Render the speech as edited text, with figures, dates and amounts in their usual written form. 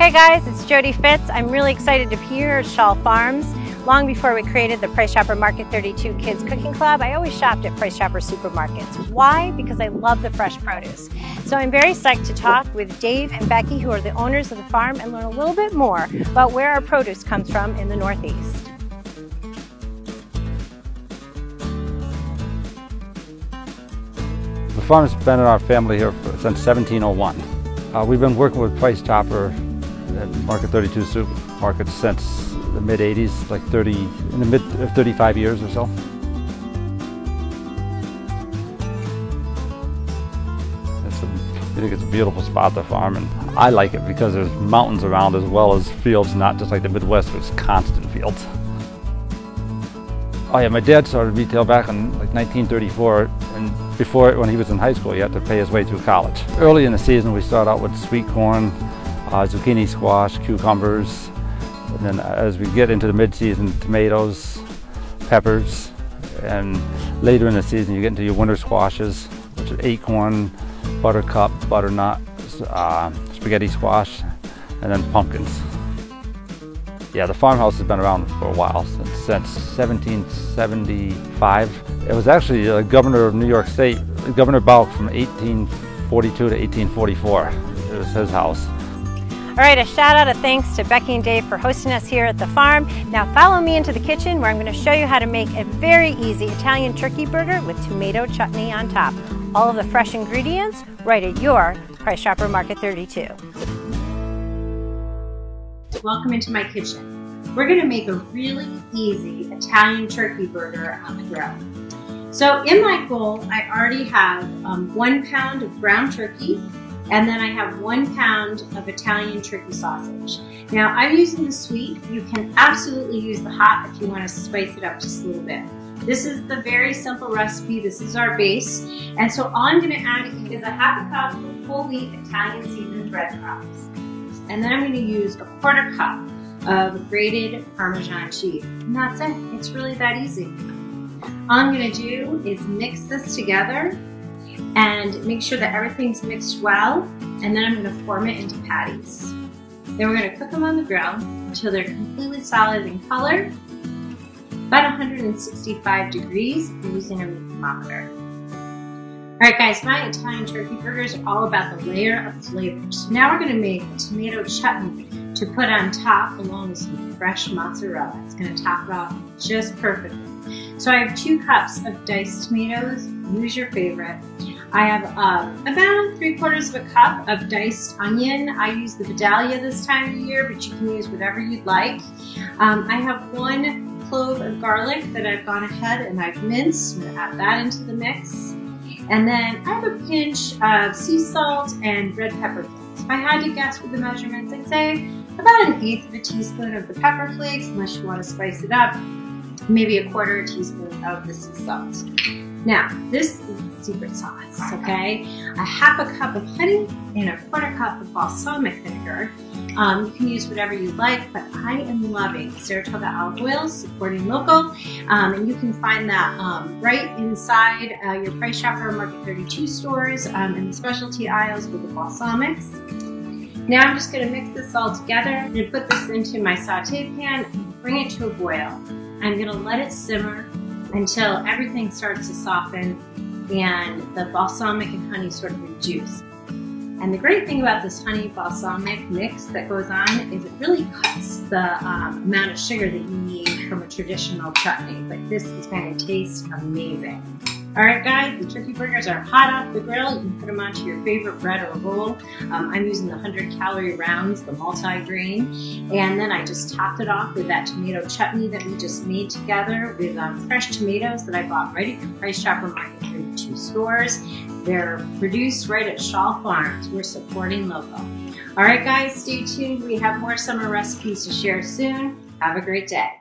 Hi guys, it's Jodie Fitz. I'm really excited to be here at Shaul Farms. Long before we created the Price Chopper Market 32 Kids Cooking Club, I always shopped at Price Chopper supermarkets. Why? Because I love the fresh produce. So I'm very psyched to talk with Dave and Becky, who are the owners of the farm, and learn a little bit more about where our produce comes from in the Northeast. The farm's been in our family here since 1701. We've been working with Price Chopper at Market 32 supermarkets since the mid-80s, like 35 years or so. I think it's a beautiful spot to farm, and I like it because there's mountains around as well as fields, not just like the Midwest, where it's constant fields. Oh yeah, my dad started retail back in like 1934, and when he was in high school, he had to pay his way through college. Early in the season, we start out with sweet corn, zucchini, squash, cucumbers, and then as we get into the mid-season, tomatoes, peppers, and later in the season, you get into your winter squashes, which are acorn, buttercup, butternut, spaghetti squash, and then pumpkins. Yeah, the farmhouse has been around for a while, since 1775. It was actually the governor of New York State, Governor Bouck, from 1842 to 1844. It was his house. All right, a shout out of thanks to Becky and Dave for hosting us here at the farm. Now follow me into the kitchen where I'm going to show you how to make a very easy Italian turkey burger with tomato chutney on top. All of the fresh ingredients right at your Price Chopper Market 32. Welcome into my kitchen. We're going to make a really easy Italian turkey burger on the grill. So in my bowl, I already have 1 pound of ground turkey, and then I have 1 pound of Italian turkey sausage. Now I'm using the sweet. You can absolutely use the hot if you want to spice it up just a little bit. This is the very simple recipe. This is our base. And so all I'm going to add is a half a cup of whole wheat Italian seasoned breadcrumbs. And then I'm going to use a 1/4 cup of grated Parmesan cheese. And that's it. It's really that easy. All I'm going to do is mix this together and make sure that everything's mixed well. And then I'm going to form it into patties. Then we're going to cook them on the grill until they're completely solid in color, about 165 degrees using a meat thermometer. All right guys, my Italian turkey burgers are all about the layer of flavors. So now we're going to make a tomato chutney to put on top along with some fresh mozzarella. It's going to top it off just perfectly. So I have 2 cups of diced tomatoes. Use your favorite. I have about 3/4 of a cup of diced onion. I use the Vidalia this time of year, but you can use whatever you'd like. I have 1 clove of garlic that I've gone ahead and I've minced. I'm going to add that into the mix. And then I have a pinch of sea salt and red pepper flakes. If I had to guess with the measurements, I'd say about 1/8 of a teaspoon of the pepper flakes, unless you want to spice it up. Maybe a 1/4 teaspoon of the sea salt. Now, this is the secret sauce, okay? A half a cup of honey and a 1/4 cup of balsamic vinegar. You can use whatever you like, but I am loving Saratoga olive oil, supporting local, and you can find that right inside your Price Chopper Market 32 stores in the specialty aisles with the balsamics. Now I'm just going to mix this all together. I'm going to put this into my saute pan and bring it to a boil. I'm going to let it simmer until everything starts to soften and the balsamic and honey sort of reduce. And the great thing about this honey balsamic mix that goes on is it really cuts the amount of sugar that you need from a traditional chutney, but this is going to taste amazing. All right guys, the turkey burgers are hot off the grill. You can put them onto your favorite bread or roll. I'm using the 100-calorie rounds, the multi-grain, and then I just topped it off with that tomato chutney that we just made together with fresh tomatoes that I bought right at the Price Chopper Market 32 stores. They're produced right at Shaul Farms. We're supporting local. All right guys, stay tuned. We have more summer recipes to share soon. Have a great day.